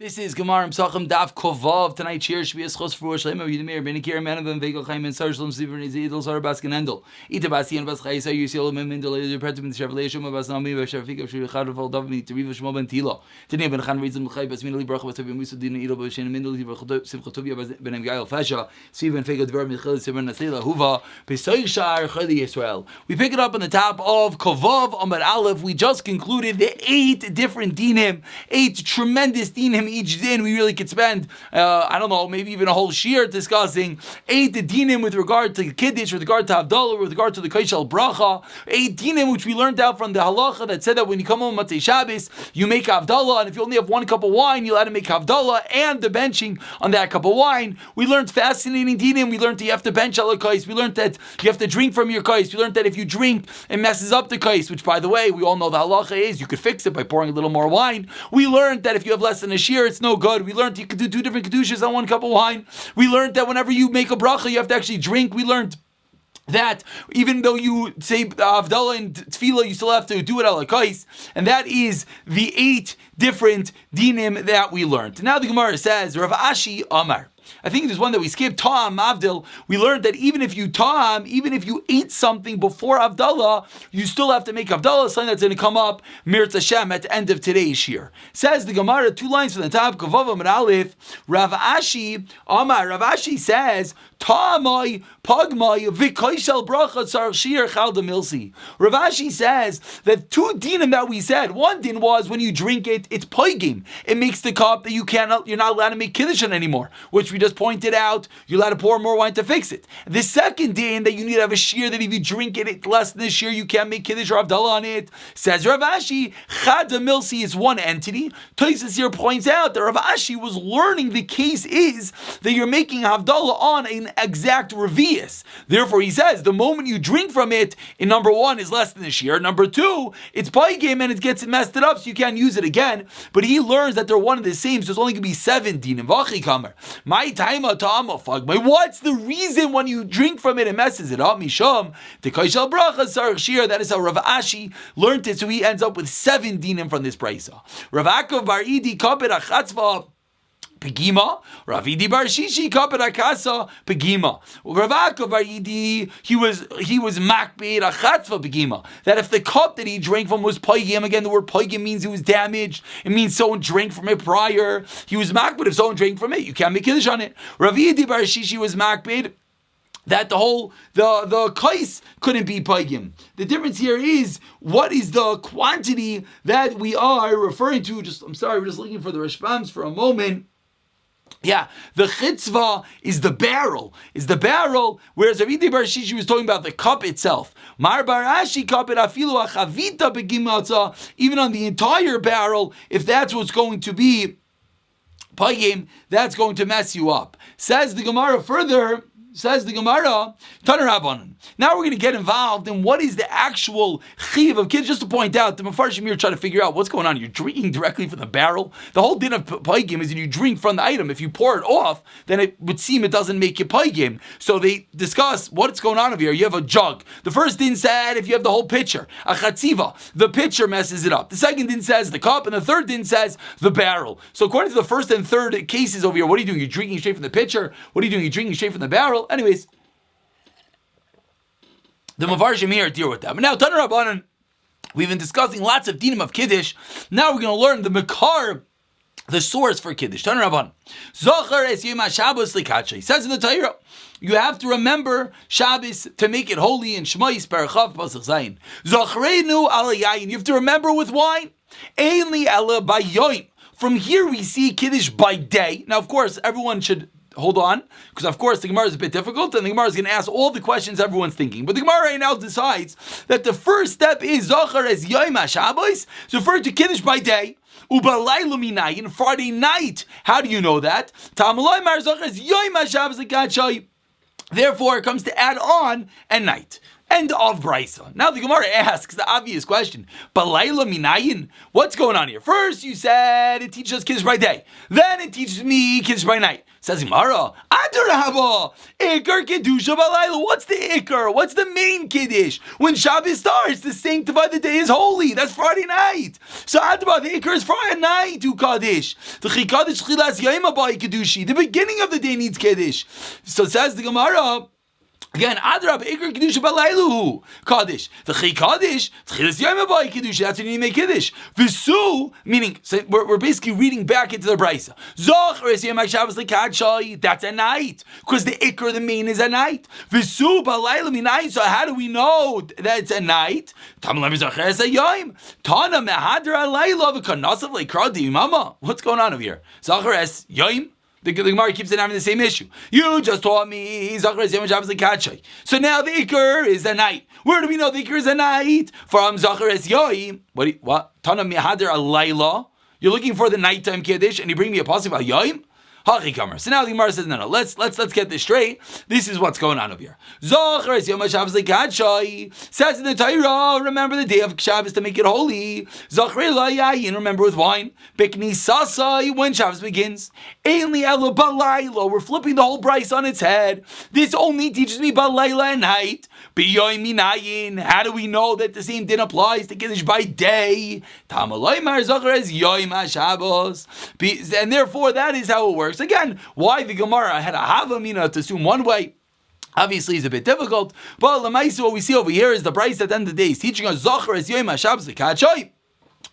This is Gemara Pesachim Daf Kovav. Tonight, cheer Shvias Chos for Shlema Yudimir Ben Akir Manavan Vegel Chaim and Sarshlam Sivern Izidol Sar Baskin Endel. Ita Basian Bas Chaisa Yusil Mendel Pretim in Chevrolet Bas Nami Bashafik of Shrichad of Davni to Riva Shmo Ben Tilo. Today Ben Khan Rizim Chai Bas Minali Bracha Bas Musa Din Ilo Bashin Mendel Simchatovia Ben Gail Fasha Steven Fega Dvar Michel Sivern Nasila Huva Pesach Shar Chali Israel. We pick it up on the top of Kovav Amar Aleph. We just concluded the 8 different dinim, 8 tremendous dinim each din. We really could spend, maybe even a whole shiur discussing 8 dinim with regard to Kiddush, with regard to Havdalah, with regard to the Kaishal Bracha. 8 dinim which we learned out from the halacha that said that when you come home Matzei Shabbos, you make Havdalah, and if you only have 1 cup of wine, you'll have to make Havdalah and the benching on that cup of wine. We learned fascinating dinim. We learned that you have to bench al kais. We learned that you have to drink from your kais. We learned that if you drink, it messes up the kais, which, by the way, we all know the halacha is you could fix it by pouring a little more wine. We learned that if you have less than a shiur, it's no good. We learned you could do 2 different kedushas on 1 cup of wine. We learned that whenever you make a bracha, you have to actually drink. We learned that even though you say Avdallah and Tefillah, you still have to do it ala kais. And that is the 8 different dinim that we learned. Now the Gemara says, Rav Ashi Amar. I think there's one that we skipped, Ta'am Avdil. We learned that even if you ate something before Avdallah, you still have to make Avdallah, something that's going to come up, Mirz Hashem, at the end of today's shiur. Says the Gemara, 2 lines from the top, Kavav Amar Aleph, Rav Ashi Amar. Rav Ashi says, Ta'amai, Pagmai, V'kaishal Bracha Tzar Shiur Chalda Milsi. Rav Ashi says that 2 dinim that we said, 1 din was when you drink it, it's paigim. It makes the cup that you're not allowed to make Kiddush on anymore, which we just pointed out, you're allowed to pour more wine to fix it. The second din that you need to have a shiur that if you drink it less than this shiur, you can't make Kiddush or Havdalah on it. Says Rav Ashi, Chad Milsi is one entity. Tosfos here points out that Rav Ashi was learning the case is that you're making Havdalah on an exact revius. Therefore, he says the moment you drink from it, in number 1 is less than the shiur. Number 2, it's paigim and it gets messed it up, so you can't use it again. But he learns that they're one and the same, so there's only going to be 7 dinim. Vachi kamer. My time what's the reason when you drink from it and messes it up? Misham the kaishal bracha sarach shiur. That is how Rav Ashi learned it. So he ends up with 7 dinim from this brayso. Rav Yaakov bar Idi kapet achatzva Pegima, Ravidi bar Shishi kapet akasa Pegima. Rav Yaakov bar Idi, he was makbid achatzva Pegima. That if the cup that he drank from was paigim, again the word paigim means it was damaged. It means someone drank from it prior. He was makbid if someone drank from it, you can't make kiddush on it. Ravidi bar Shishi was makbid that the kais couldn't be paigim. The difference here is what is the quantity that we are referring to. We're just looking for the Rashbams for a moment. Yeah, the chitzva is the barrel, whereas Ravidi bar Shishi was talking about the cup itself. Mar bar Ashi cup it afilu achavita begimata, even on the entire barrel, if that's what's going to be paigim, that's going to mess you up. Says the Gemara further. Says the Gemara, Taner Rabbanan. Now we're going to get involved in what is the actual chiv of kids. Just to point out, the Mefarshim here try to figure out what's going on. You're drinking directly from the barrel. The whole din of paigim is that you drink from the item. If you pour it off, then it would seem it doesn't make you paigim. So they discuss what's going on over here. You have a jug. The first din said if you have the whole pitcher, a chatziva, the pitcher messes it up. The second din says the cup, and the third din says the barrel. So according to the first and third cases over here, what are you doing? You're drinking straight from the pitcher. What are you doing? You're drinking straight from the barrel. Anyways, the Mefarshim here deal with that. But now, Taner Rabbanan, we've been discussing lots of dinim of Kiddush. Now we're going to learn the Makar, the source for Kiddush. Taner Rabbanan. Zochar es yom HaShabbos likatshei. Says in the Torah, you have to remember Shabbos to make it holy in Shmais Parachav Pasach Zayin. Zochreinu al yayin. You have to remember with wine. Ein li ela bayoim. From here we see Kiddush by day. Now, of course, everyone should hold on, because of course the Gemara is a bit difficult, and the Gemara is going to ask all the questions everyone's thinking. But the Gemara right now decides that the first step is Zachar as Yom HaShabbos, it's referred to Kiddush by day. Ubalaylu minayin, Friday night. How do you know that? Ta'amalai mar Zachar as Yom HaShabbos l'katshai. Therefore, it comes to add on at night. End of Brisa. Now the Gemara asks the obvious question. Balayla minayin? What's going on here? First you said it teaches us Kiddush by day. Then it teaches me Kiddush by night. Says Gemara, Adarabba, Iker Kiddusha Balayla. What's the Iker? What's the main Kiddush? When Shabbos starts, to sanctify the day is holy. That's Friday night. So Adarabba, the Iker is Friday night to Kaddish. The Chikadish Chilas Yaima by Kiddushi. The beginning of the day needs Kiddush. So says the Gemara, again, Adrab, Iker Kiddush Balaylu Kaddish. The Chi Kaddish, Tchilas Yom Abai Kiddush. That's when you make Kiddush. Visu, meaning, so we're basically reading back into the Brisa. Zocher es Yom HaShabbos Lekadshai. That's a night, because the Iker, the main, is a night. Visu Balaylu Minayin. So how do we know that it's a night? Tamlam Zocher es a Yom. Tana Mehadra Alayla V'Kanasav Lekradi Mama. What's going on over here? Zocher es Yom. The Gemara keeps on having the same issue. You just taught me Zachar Yom Shabbos Lekadshai. So now the Iker is a night. Where do we know the Iker is a night? From Zachar Es Yoim. What? Tana Mihader Alayla. You're looking for the nighttime Kiddush, and you bring me a pasuk about Yoim? Hachikamer. So now the Gemara says, no. Let's get this straight. This is what's going on over here. Zachar Es Yom Shabbos Lekadshai says in the Torah, remember the day of Shabbos to make it holy. Zachar Elayayin, remember with wine. Bikni Sasai, when Shabbos begins. Ainli Elo Balayla. We're flipping the whole Bryce on its head. This only teaches me Balayla at night. Biyoim Minayin. How do we know that the same din applies to Kiddush by day? Tamaloymar Zachar Es Yom HaShabbos. And therefore, that is how it works. Again, why the Gemara had a Havamina to assume one way, obviously is a bit difficult, but Lamaisa, what we see over here is the Bryce at the end of the day is teaching us Zachar Es Yom HaShabbos Lekadshai.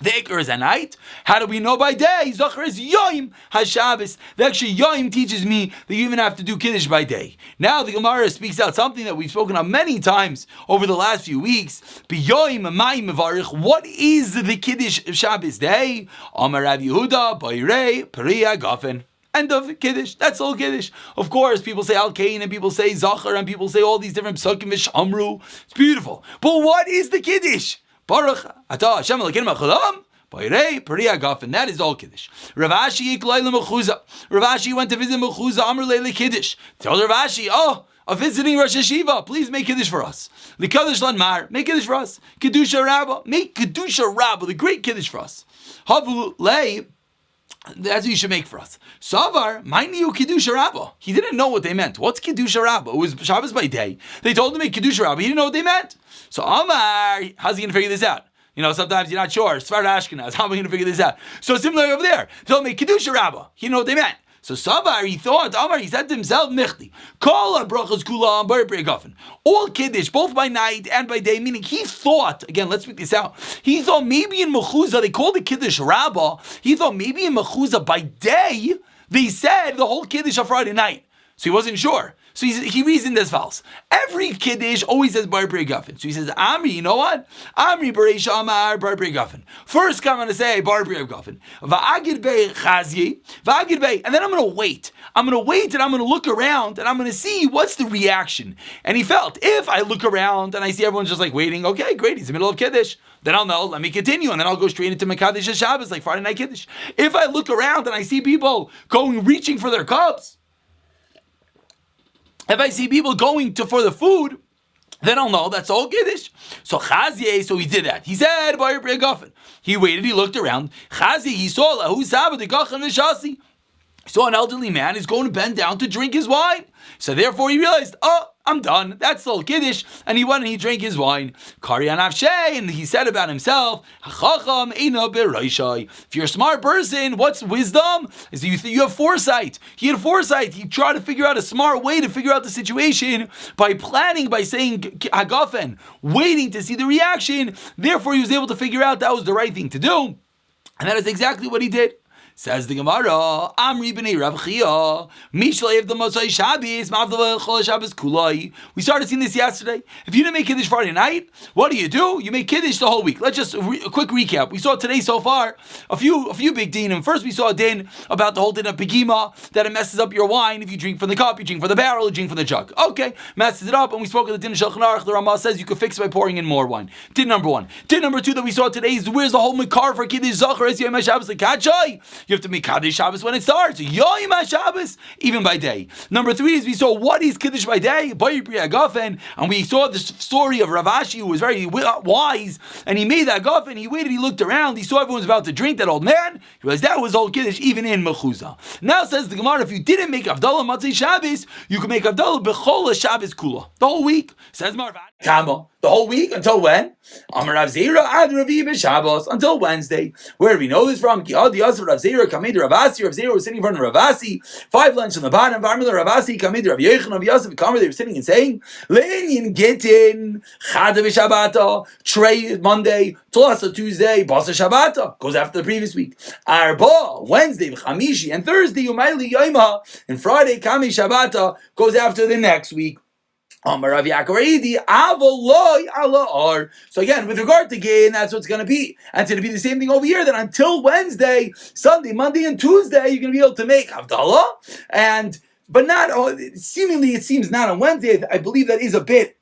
The Iker is a night. How do we know by day? Zachar is Yom HaShabbos. Actually, Yom teaches me that you even have to do Kiddush by day. Now the Gemara speaks out something that we've spoken on many times over the last few weeks. B'Yom Mai Mevarich. What is the Kiddush Shabbos day? Amar Rav Yehuda Bayrei Periya Gafen. End of Kiddush. That's all Kiddush. Of course, people say Al-Kain and people say Zachar and people say all these different Psukim V'Shamru. It's beautiful. But what is the Kiddush? Baruch Atah Hashem Elokeinu Melech Bayrei Periya Gafen. That is all Kiddush. Rav Ashi Yiklai L'Mechuza. Rav Ashi went to visit Mechuza Amr Leili Kiddush. Tell Rav Ashi, a visiting Rosh Hashiva, please make Kiddush for us. L'Kiddush Lanmar, make Kiddush for us. Kedusha Rabbah, make Kedusha Rabbah, the great Kiddush for us. Havu Lei. That's what you should make for us. Savar, Mainiu Kedusha Rabbah. He didn't know what they meant. What's Kedusha Rabbah? It was Shabbos by day. They told him to make Kedusha Rabbah. He didn't know what they meant. So Amar, how's he going to figure this out? Sometimes you're not sure. Sfar Ashkenaz, how am I going to figure this out? So similar over there. They told him to make Kedusha Rabbah. He didn't know what they meant. So Savar, he thought, Amar, he said to himself, Michti, Kol brachas kula bar gafen. All Kiddush, both by night and by day, meaning he thought, again, let's speak this out, he thought maybe in Mechuza, they called it Kiddush Rabbah, he thought maybe in Mechuza by day, they said the whole Kiddush on Friday night. So he wasn't sure. So he reasoned as follows. Every Kiddush always says Bar B'rei Gafen. So he says, Amri, you know what? Amri B'rei Shamar Bar B'rei Gafen. First I'm going to say Bar B'rei Gafen. V'agid Bey Chazyi. V'agid Bey. And then I'm going to wait. I'm going to wait and I'm going to look around and I'm going to see what's the reaction. And he felt, if I look around and I see everyone's just like waiting, okay, great, he's in the middle of Kiddush. Then I'll know, let me continue, and then I'll go straight into Mekadesh Shabbos, like Friday night Kiddush. If I look around and I see people reaching for their cups, if I see people going for the food, then I'll know that's all Kiddush. So Chazye, so he did that. He said, Bar B'rei Gafen. He waited, he looked around. Chazye, he saw, Lahu Sabbath, the Gachen V'Shasi. He saw an elderly man is going to bend down to drink his wine. So therefore he realized, I'm done. That's all Kiddush. And he went and he drank his wine. Karyan Avshay, and he said about himself, if you're a smart person, what's wisdom? Is you have foresight. He had foresight. He tried to figure out a smart way to figure out the situation by planning, by saying Hagafen, waiting to see the reaction. Therefore he was able to figure out that was the right thing to do. And that is exactly what he did. Says the Gemara, Amri b'nei Rav Chia, Mishlei the Mosai Shabbos, Mavdal Chol Shabbos Kulai. We started seeing this yesterday. If you didn't make Kiddush Friday night, what do? You make Kiddush the whole week. Let's just a quick recap. We saw today so far a few big dinim. First, we saw a din about the whole din of Pegima, that it messes up your wine if you drink from the cup, you drink from the barrel, you drink from the jug. Okay, messes it up. And we spoke of the din of Shulchan Aruch. The Ramah says you can fix it by pouring in more wine. Din number one. Din number two that we saw today is where's the whole Makar for Kiddush Zachar Es Yom HaShabbos Lekadshai. You have to make Kaddish Shabbos when it starts. Yoim HaShabbos, even by day. Number 3 is we saw what is Kiddush by day, and we saw the story of Rav Ashi, who was very wise, and he made that Agafen, he waited, he looked around, he saw everyone was about to drink, that old man, he realized that was all Kiddush, even in Mechuzah. Now says the Gemara, if you didn't make Avdallah Matzei Shabbos, you can make Avdallah B'chol Shabbos Kula. The whole week. Says Marvat. Kama. The whole week, until when? Amar Rav Zera ad Ravi b'Shabbos, until Wednesday. Where do we know this from? Ki Ad Yasser Rav Zera Kamei Rav Asi. Rav Zera was sitting in front of Rav Asi. 5 lines on the bottom. Varmila Rav Asi Kamei Rav Yechon Rav Yosef Kamer. They were sitting and saying, Leinin Gitin Chada b'Shabbata. Trey Monday. Tlasa Tuesday. Basa Shabbata. Goes after the previous week. Arba Wednesday Chamishi and Thursday Yumayli Yoma. And Friday Kamei Shabbata goes after the next week. So again, with regard to gain, that's what's going to be. And it's going to be the same thing over here, that until Wednesday, Sunday, Monday, and Tuesday, you're going to be able to make Havdalah. But not, seemingly it seems not on Wednesday. I believe that is a bit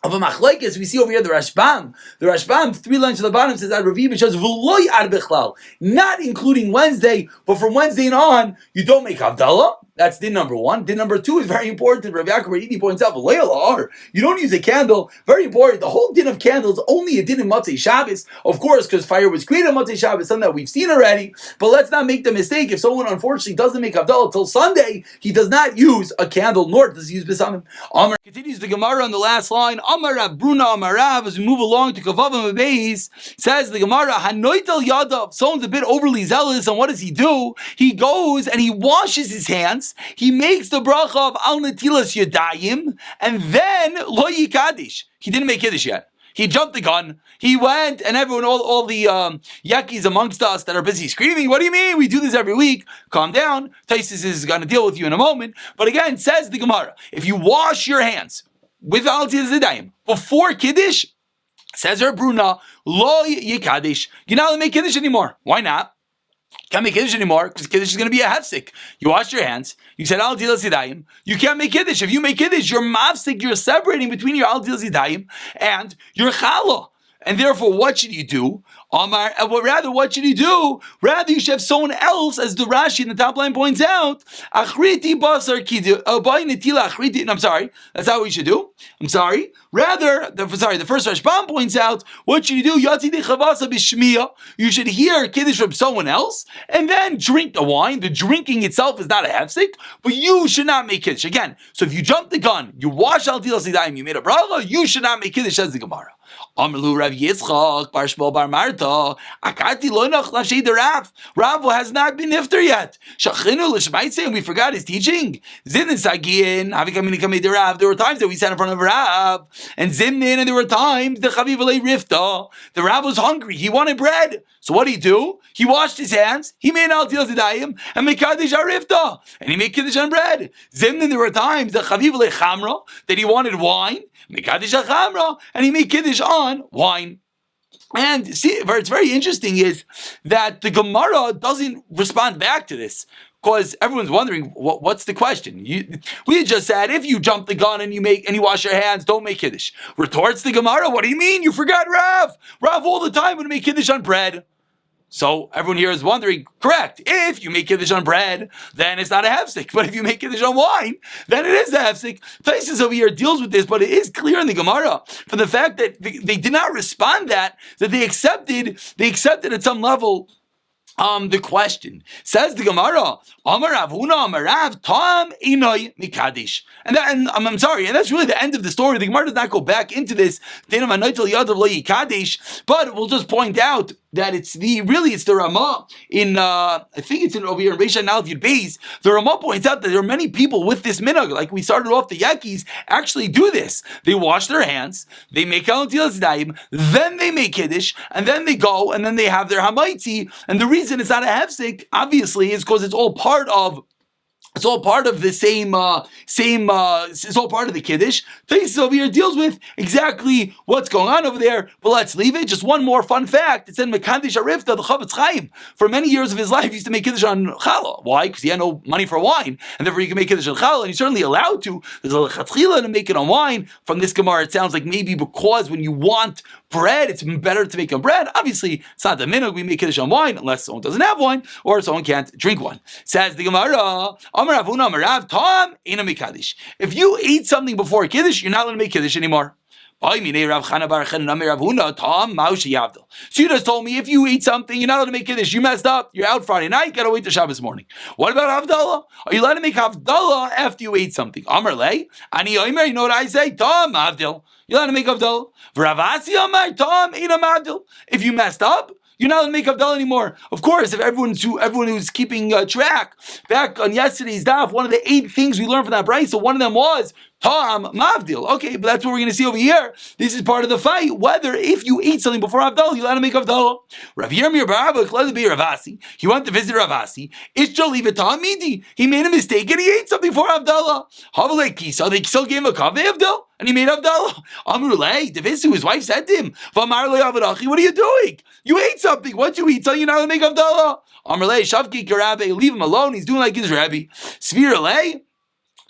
of a machlekes. We see over here the Rashbam. The Rashbam, 3 lines to the bottom, says that Ravi says v'loy ad bichlal, not including Wednesday, but from Wednesday and on, you don't make Havdalah. That's din number 1. Din number 2 is very important. Rabbi Yaakov points out, you don't use a candle. Very important. The whole din of candles only a din in Matzei Shabbos. Of course, because fire was created on Matzei Shabbos, something that we've seen already. But let's not make the mistake. If someone unfortunately doesn't make Havdalah till Sunday, he does not use a candle, nor does he use Besamim. Amar continues the Gemara on the last line. Amar Rav Bruna Amar Rav, as we move along to Kavavim Abeis, says the Gemara, Hanoitel Yadav. Someone's a bit overly zealous, and what does he do? He goes and he washes his hands. He makes the bracha of al netilas yadayim, and then lo yikadish. He didn't make Kiddush yet. He jumped the gun. He went, and everyone, all the yakis amongst us that are busy screaming, what do you mean? We do this every week. Calm down. Taisus is going to deal with you in a moment. But again, says the Gemara, if you wash your hands with al netilas yadayim before Kiddush, says her Bruna, lo yikadish. You're not allowed to make Kiddush anymore. Why not? Can't make Kiddush anymore because Kiddush is going to be a hefsek. You wash your hands. You said al tilas yadayim. You can't make Kiddush. If you make Kiddush, you're mafsik. You're separating between your al tilas yadayim and your challah. And therefore, what should you do? What should you do? Rather, you should have someone else, as the Rashi in the top line points out. Achriti basar kidu. I'm sorry. That's how we should do. I'm sorry. Rather, the first Rashbam points out, what should you do? You should hear Kiddush from someone else, and then drink the wine. The drinking itself is not a hefsek, but you should not make Kiddush. Again, so if you jump the gun, you wash al tilas yadayim, you made a bracha, you should not make Kiddush, says the Gemara. Amelu Rav Yitzchak Bar Shmuel Bar Marta Akati lo noch lashay the Rav. Rav has not been nifter yet. Shachinu l'shmaitze, and we forgot his teaching. Zinin sagin havikamini kamei the Rav. There were times that we sat in front of Rav and Zimnin, and there were times the Chaviv Alei Rifta. The Rav was hungry. He wanted bread. So what did he do? He washed his hands. He made al tilas yadayim and made kaddish arifta, and he made kiddush on bread. Zimnin, there were times the Chaviv Alei Chamra that he wanted wine. Mekadesh Chamra, and he made Kiddush on wine. And see, what's very interesting is that the Gemara doesn't respond back to this, because everyone's wondering what's the question. We just said if you jump the gun and you wash your hands, don't make Kiddush. Retorts the Gemara, what do you mean? You forgot Rav. Rav all the time would make Kiddush on bread. So everyone here is wondering, correct, if you make Kiddush on bread, then it's not a hefsek. But if you make Kiddush on wine, then it is a hefsek. Taisus over here deals with this, but it is clear in the Gemara from the fact that they did not respond that they accepted at some level the question. Says the Gemara, Amar Rav Huna Amar Rav Tam Inoi Mikadish. And I'm sorry, and that's really the end of the story. The Gemara does not go back into this, but we'll just point out that it's the Ramah in I think it's over here in Reisha Nal Yud Beis. The Ramah points out that there are many people with this minhag, like we started off, the Yakis actually do this. They wash their hands, they make al tilas yadayim, then they make Kiddush, and then they go and then they have their hamaitzi. And the reason it's not a hefsek, obviously, is because it's all part of the same. It's all part of the Kiddush. Taisus over here deals with exactly what's going on over there. But let's leave it. Just one more fun fact. It said Mekadesh Arifta, the Chavetz Chaim, for many years of his life, he used to make Kiddush on Challah. Why? Because he had no money for wine, and therefore he could make Kiddush on Challah, and he's certainly allowed to. There's a Lechatchila to make it on wine. From this Gemara, it sounds like maybe because when you want bread, it's better to make on bread. Obviously, it's not the minhag we make kiddush on wine unless someone doesn't have wine or someone can't drink wine. Says the Gemara, Amar Avuna Amar Rav, Tom Eina Mikadish. If you eat something before kiddush, you're not allowed to make kiddush anymore. So you just told me if you eat something, you're not allowed to make kiddush. You messed up. You're out Friday night. Gotta wait till Shabbos morning. What about Havdalah? Are you allowed to make Havdalah after you ate something? Amar lei, ani omer. You know what I say? Tom Havdil. You're allowed to make Havdalah. V'Ravasi Amar Tom Eina Havdil. If you messed up, you're not allowed to make Havdalah anymore. Of course, if everyone who's keeping track, back on yesterday's daf, one of the 8 things we learned from that brayso, so one of them was Tom Mavdil. Okay, but that's what we're going to see over here. This is part of the fight. Whether if you eat something before Havdalah, you're allowed to make Havdalah. Rav Yirmiyah Barabak, let it be Ravasi. He went to visit Ravasi. He made a mistake and he ate something before Havdalah. So they still gave him a kaveh Havdalah. And he made Havdalah. Amrulei, Devisu, his wife said to him, what are you doing? You ate something. What you eat? So you're not going to make Havdalah. Amrulei, Shavki Karabe, leave him alone. He's doing like his Rabbi. Sviralei,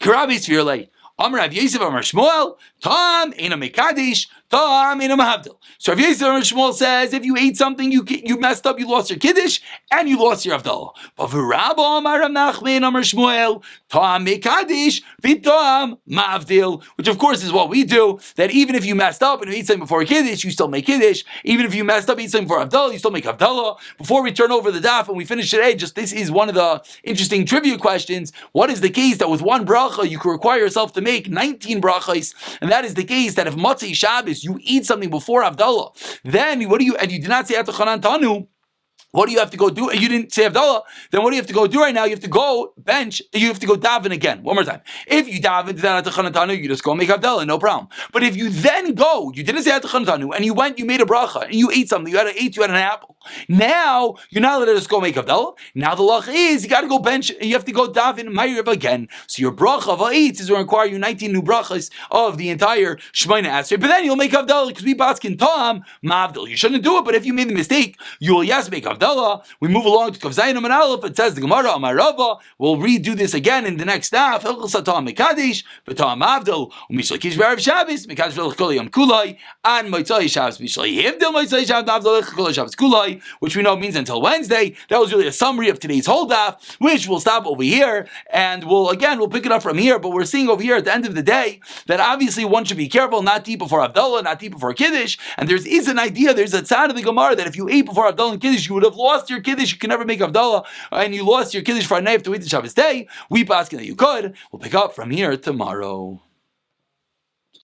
Karabe Sviralei. Amar Rav Yosef Amar Shmuel, Tom Eina Mekadish, Tom Eina Mahavdil. So Rav Yosef Amar Shmuel says, if you ate something, you messed up, you lost your kiddush, and you lost your Havdalah. But for Rabbi Amar Rav Nachman Amar Shmuel, Tom Mekadish, Vitom Mahavdil, which of course is what we do, that even if you messed up and you eat something before kiddush, you still make kiddush. Even if you messed up, eat something before Havdalah, you still make Havdalah. Before we turn over the daf and we finish today, this is one of the interesting trivia questions. What is the case that with one bracha, you can require yourself to make 19 brachas, and that is the case that if Motzei Shabbos you eat something before Havdalah, then and you did not say Atachanan Tanu, what do you have to go do? You didn't say Havdalah, then what do you have to go do right now? You have to go bench, you have to go daven again. One more time. If you daven to that Atachan Tanu, you just go make Havdalah, no problem. But if you then go, you didn't say Atachan Tanu, and you went, you made a bracha, and you ate something, you had an apple. Now, you're not allowed to just go make Havdalah. Now the lach is, you got to go bench, you have to go daven Ma'ariv again. So your bracha of ha'etz is going to require you 19 new brachas of the entire Shemaina Esrei. But then you'll make Havdalah, because we baskin Tom Mavdil. You shouldn't do it, but if you made the mistake, you'll make Havdalah. We move along to Kav Zayin and Aleph. It says the Gemara Amar Rava. We'll redo this again in the next daf. Hilchos Hatam Mekadesh, B'Tam Avdil, U'Mishal Kish B'Erev Shabbos, Mekadesh V'Lechol Yom Kulai, and Motzei Shabbos Mishal Yivdil Motzei Shabbos Avdil Lechol Shabbos Kulai, which we know means until Wednesday. That was really a summary of today's whole daf, which we'll stop over here, and we'll pick it up from here. But we're seeing over here at the end of the day that obviously one should be careful not to eat before Havdalah, not to eat before Kiddush. And there's an idea, there's a tzad of the Gemara that if you ate before Havdalah and Kiddush, you would have lost your Kiddush. You can never make Havdalah, and you lost your Kiddush for a night to wait the Shabbos day. We pass that you could. We'll pick up from here tomorrow.